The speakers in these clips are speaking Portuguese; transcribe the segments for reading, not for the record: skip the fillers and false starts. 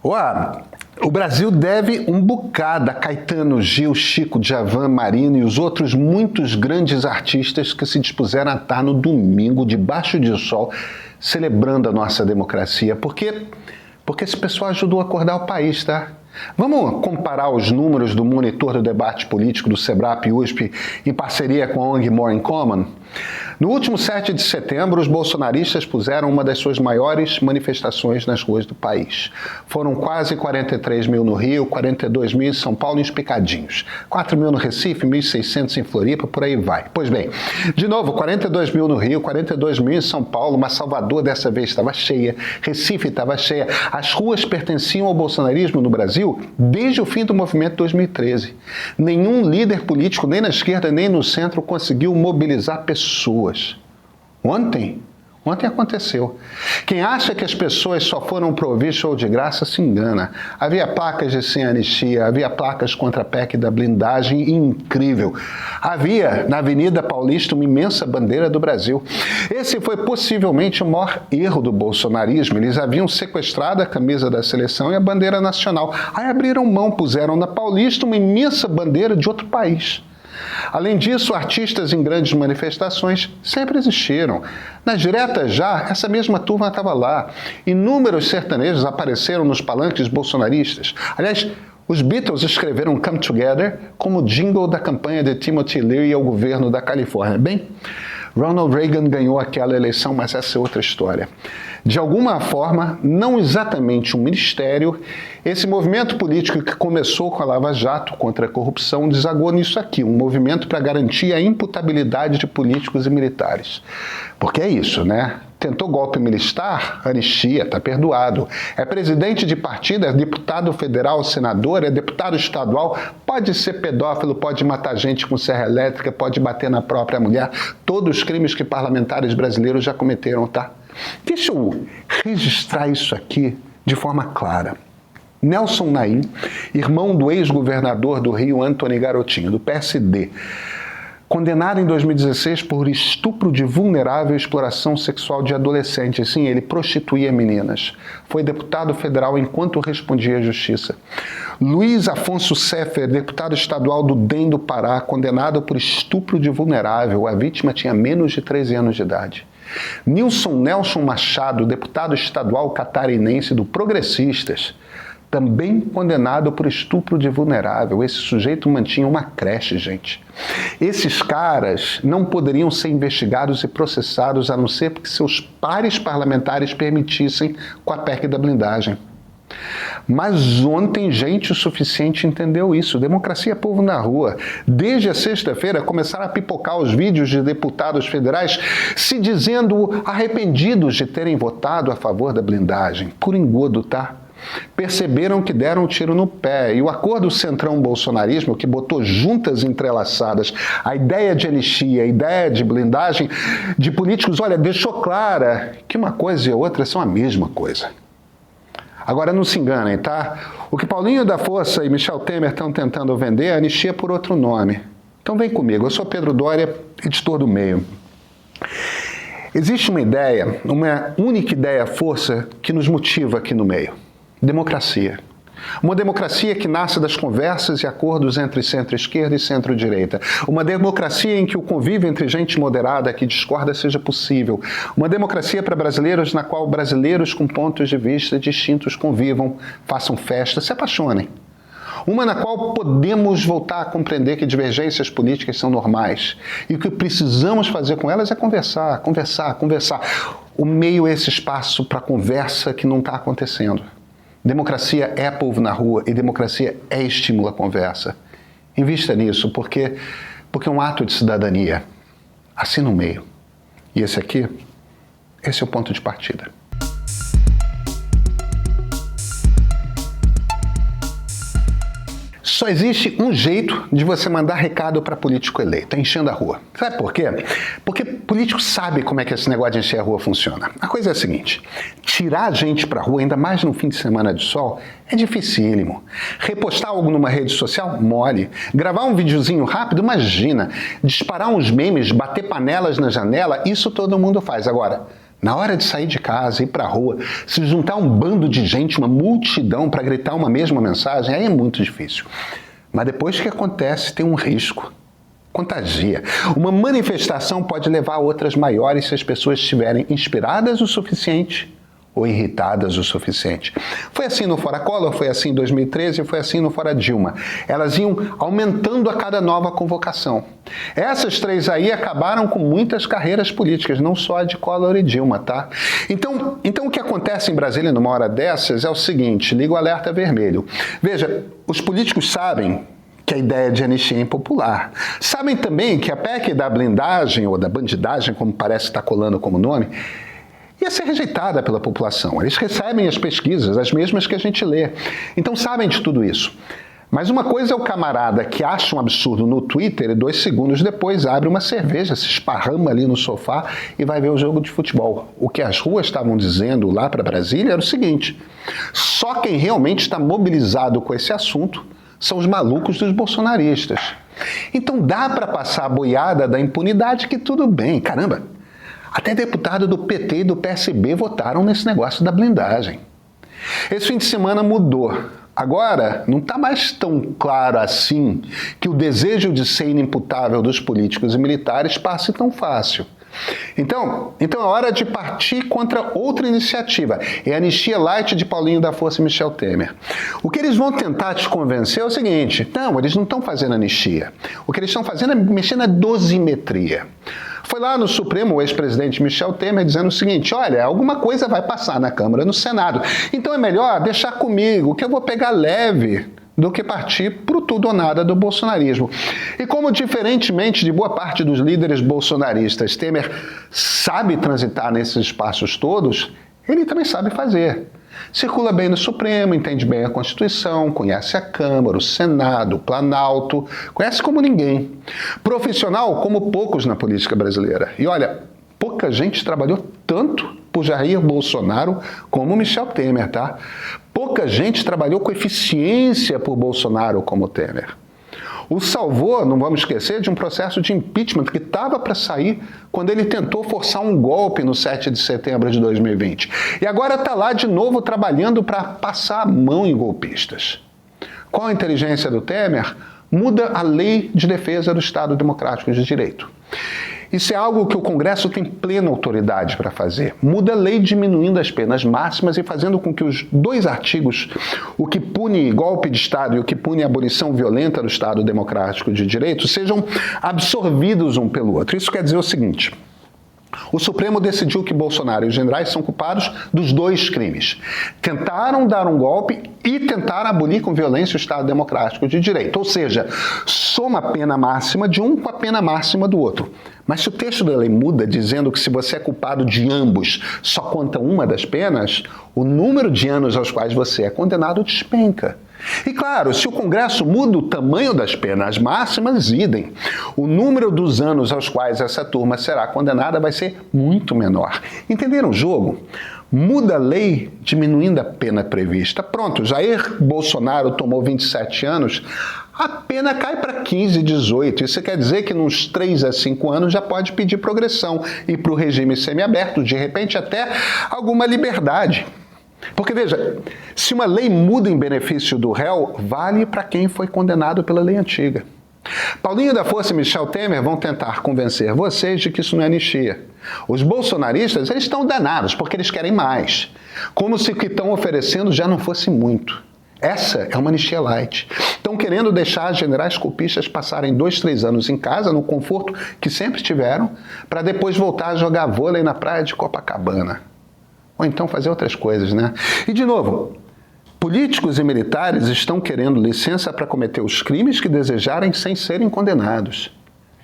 O Brasil deve um bocado a Caetano, Gil, Chico, Djavan, Marino e os outros muitos grandes artistas que se dispuseram a estar no domingo, debaixo de sol, celebrando a nossa democracia. Porque esse pessoal ajudou a acordar o país, tá? Vamos comparar os números do monitor do debate político do SEBRAP e USP em parceria com a ONG More in Common? No último 7 de setembro, os bolsonaristas puseram uma das suas maiores manifestações nas ruas do país. Foram quase 43 mil no Rio, 42 mil em São Paulo, em picadinhos. 4 mil no Recife, 1.600 em Floripa, por aí vai. Pois bem, de novo, 42 mil no Rio, 42 mil em São Paulo, mas Salvador dessa vez estava cheia, Recife estava cheia. As ruas pertenciam ao bolsonarismo no Brasil desde o fim do movimento 2013. Nenhum líder político, nem na esquerda nem no centro, conseguiu mobilizar pessoas. Ontem aconteceu. Quem acha que as pessoas só foram pro ouvir show de graça se engana. Havia placas de sem anistia, havia placas contra a PEC da blindagem incrível. Havia na Avenida Paulista uma imensa bandeira do Brasil. Esse foi possivelmente o maior erro do bolsonarismo. Eles haviam sequestrado a camisa da seleção e a bandeira nacional. Aí abriram mão, puseram na Paulista uma imensa bandeira de outro país. Além disso, artistas em grandes manifestações sempre existiram. Nas diretas já, essa mesma turma estava lá. Inúmeros sertanejos apareceram nos palanques bolsonaristas. Aliás, os Beatles escreveram Come Together como jingle da campanha de Timothy Leary ao governo da Califórnia. Bem, Ronald Reagan ganhou aquela eleição, mas essa é outra história. De alguma forma, não exatamente um ministério, esse movimento político que começou com a Lava Jato contra a corrupção desagou nisso aqui, um movimento para garantir a imputabilidade de políticos e militares. Porque é isso, né? Tentou golpe militar, anistia, está perdoado. É presidente de partido, é deputado federal, senador, é deputado estadual, pode ser pedófilo, pode matar gente com serra elétrica, pode bater na própria mulher. Todos os crimes que parlamentares brasileiros já cometeram, tá? Deixa eu registrar isso aqui de forma clara. Nelson Naim, irmão do ex-governador do Rio, Antony Garotinho, do PSD, condenado em 2016 por estupro de vulnerável e exploração sexual de adolescentes. Sim, ele prostituía meninas. Foi deputado federal enquanto respondia à justiça. Luiz Afonso Seffer, deputado estadual do DEM do Pará, condenado por estupro de vulnerável. A vítima tinha menos de 13 anos de idade. Nilson Nelson Machado, deputado estadual catarinense do Progressistas, também condenado por estupro de vulnerável. Esse sujeito mantinha uma creche, gente. Esses caras não poderiam ser investigados e processados a não ser porque seus pares parlamentares permitissem com a PEC da blindagem. Mas ontem gente o suficiente entendeu isso. Democracia é povo na rua. Desde a sexta-feira começaram a pipocar os vídeos de deputados federais se dizendo arrependidos de terem votado a favor da blindagem. Por engodo, tá? Perceberam que deram um tiro no pé e o acordo centrão-bolsonarismo, que botou juntas entrelaçadas a ideia de anistia, a ideia de blindagem de políticos, olha, deixou clara que uma coisa e outra são a mesma coisa. Agora não se enganem, tá? O que Paulinho da Força e Michel Temer estão tentando vender é anistia por outro nome. Então vem comigo, eu sou Pedro Doria, editor do Meio. Existe uma ideia, uma única ideia força que nos motiva aqui no Meio. Democracia. Uma democracia que nasce das conversas e acordos entre centro-esquerda e centro-direita. Uma democracia em que o convívio entre gente moderada que discorda seja possível. Uma democracia para brasileiros na qual brasileiros com pontos de vista distintos convivam, façam festa, se apaixonem. Uma na qual podemos voltar a compreender que divergências políticas são normais. E o que precisamos fazer com elas é conversar. O Meio é esse espaço para conversa que não está acontecendo. Democracia é povo na rua e democracia é estímulo à conversa. Invista nisso, porque é um ato de cidadania. Assina o Meio. E esse é o ponto de partida. Só existe um jeito de você mandar recado para político eleito, é enchendo a rua. Sabe por quê? Porque político sabe como é que esse negócio de encher a rua funciona. A coisa é a seguinte, tirar a gente para a rua, ainda mais num fim de semana de sol, é dificílimo. Repostar algo numa rede social, mole. Gravar um videozinho rápido, imagina. Disparar uns memes, bater panelas na janela, isso todo mundo faz. Agora, Na hora de sair de casa, ir para a rua, se juntar um bando de gente, uma multidão para gritar uma mesma mensagem, aí é muito difícil. Mas depois que acontece, tem um risco. Contagia. Uma manifestação pode levar a outras maiores se as pessoas estiverem inspiradas o suficiente ou irritadas o suficiente. Foi assim no Fora Collor, foi assim em 2013 e foi assim no Fora Dilma. Elas iam aumentando a cada nova convocação. Essas três aí acabaram com muitas carreiras políticas, não só a de Collor e Dilma, tá? Então o que acontece em Brasília numa hora dessas é o seguinte, liga o alerta vermelho. Veja, os políticos sabem que a ideia de anistia é impopular. Sabem também que a PEC da blindagem, ou da bandidagem, como parece estar colando como nome, ia ser rejeitada pela população. Eles recebem as pesquisas, as mesmas que a gente lê. Então sabem de tudo isso. Mas uma coisa é o camarada que acha um absurdo no Twitter e 2 segundos depois abre uma cerveja, se esparrama ali no sofá e vai ver o jogo de futebol. O que as ruas estavam dizendo lá para Brasília era o seguinte: só quem realmente está mobilizado com esse assunto são os malucos dos bolsonaristas. Então dá para passar a boiada da impunidade que tudo bem. Caramba, até deputado do PT e do PSB votaram nesse negócio da blindagem. Esse fim de semana mudou. Agora, não está mais tão claro assim que o desejo de ser inimputável dos políticos e militares passe tão fácil. Então é hora de partir contra outra iniciativa. É a anistia light de Paulinho da Força e Michel Temer. O que eles vão tentar te convencer é o seguinte: não, eles não estão fazendo anistia. O que eles estão fazendo é mexer na dosimetria. Foi lá no Supremo o ex-presidente Michel Temer dizendo o seguinte: olha, alguma coisa vai passar na Câmara, no Senado. Então é melhor deixar comigo, que eu vou pegar leve, do que partir pro tudo ou nada do bolsonarismo. E como, diferentemente de boa parte dos líderes bolsonaristas, Temer sabe transitar nesses espaços todos, ele também sabe fazer. Circula bem no Supremo, entende bem a Constituição, conhece a Câmara, o Senado, o Planalto, conhece como ninguém. Profissional como poucos na política brasileira. E olha, pouca gente trabalhou tanto por Jair Bolsonaro como Michel Temer, tá? Pouca gente trabalhou com eficiência por Bolsonaro como Temer. O salvou, não vamos esquecer, de um processo de impeachment que estava para sair quando ele tentou forçar um golpe no 7 de setembro de 2020. E agora está lá de novo trabalhando para passar a mão em golpistas. Qual a inteligência do Temer? Muda a lei de defesa do Estado Democrático de Direito. Isso é algo que o Congresso tem plena autoridade para fazer. Muda a lei diminuindo as penas máximas e fazendo com que os 2 artigos, o que pune golpe de Estado e o que pune abolição violenta do Estado Democrático de Direito, sejam absorvidos um pelo outro. Isso quer dizer o seguinte: o Supremo decidiu que Bolsonaro e os generais são culpados dos 2 crimes. Tentaram dar um golpe e tentaram abolir com violência o Estado Democrático de Direito. Ou seja, soma a pena máxima de um com a pena máxima do outro. Mas se o texto da lei muda dizendo que se você é culpado de ambos, só conta uma das penas, o número de anos aos quais você é condenado despenca. E claro, se o Congresso muda o tamanho das penas máximas, idem. O número dos anos aos quais essa turma será condenada vai ser muito menor. Entenderam o jogo? Muda a lei, diminuindo a pena prevista. Pronto, Jair Bolsonaro tomou 27 anos, a pena cai para 15, 18. Isso quer dizer que nos 3 a 5 anos já pode pedir progressão e para o regime semiaberto, de repente até alguma liberdade. Porque veja, se uma lei muda em benefício do réu, vale para quem foi condenado pela lei antiga. Paulinho da Força e Michel Temer vão tentar convencer vocês de que isso não é anistia. Os bolsonaristas, eles estão danados porque eles querem mais. Como se o que estão oferecendo já não fosse muito. Essa é uma anistia light. Estão querendo deixar generais golpistas passarem 2, 3 anos em casa, no conforto que sempre tiveram, para depois voltar a jogar vôlei na praia de Copacabana. Ou então fazer outras coisas, né? E de novo, políticos e militares estão querendo licença para cometer os crimes que desejarem sem serem condenados.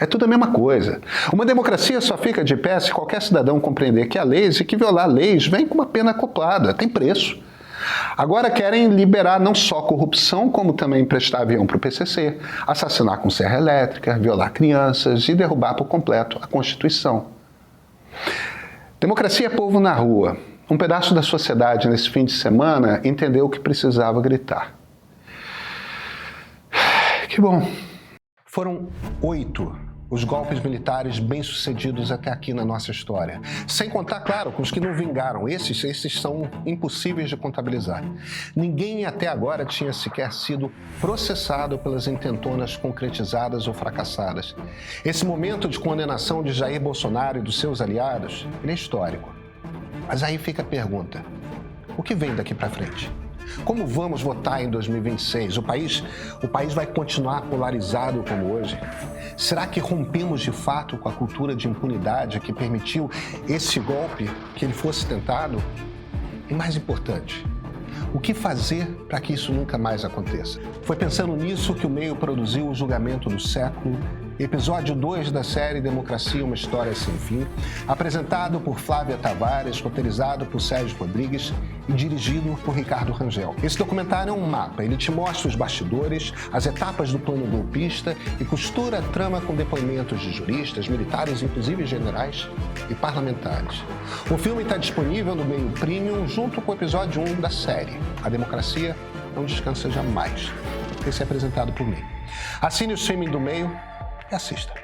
É tudo a mesma coisa. Uma democracia só fica de pé se qualquer cidadão compreender que há leis e que violar leis vem com uma pena acoplada, tem preço. Agora querem liberar não só corrupção, como também emprestar avião para o PCC, assassinar com serra elétrica, violar crianças e derrubar por completo a Constituição. Democracia é povo na rua. Um pedaço da sociedade nesse fim de semana entendeu que precisava gritar. Que bom. Foram 8 os golpes militares bem-sucedidos até aqui na nossa história. Sem contar, claro, com os que não vingaram. Esses são impossíveis de contabilizar. Ninguém até agora tinha sequer sido processado pelas intentonas concretizadas ou fracassadas. Esse momento de condenação de Jair Bolsonaro e dos seus aliados, ele é histórico. Mas aí fica a pergunta: o que vem daqui para frente? Como vamos votar em 2026? O país vai continuar polarizado como hoje? Será que rompemos de fato com a cultura de impunidade que permitiu esse golpe, que ele fosse tentado? E mais importante, o que fazer para que isso nunca mais aconteça? Foi pensando nisso que o Meio produziu o Julgamento do Século, episódio 2 da série Democracia, uma História Sem Fim, apresentado por Flávia Tavares, roteirizado por Sérgio Rodrigues e dirigido por Ricardo Rangel. Esse documentário é um mapa, ele te mostra os bastidores, as etapas do plano golpista e costura a trama com depoimentos de juristas, militares, inclusive generais e parlamentares. O filme está disponível no Meio Premium junto com o episódio 1 da série. A democracia não descansa jamais. Esse é apresentado por mim. Assine o streaming do Meio e assista.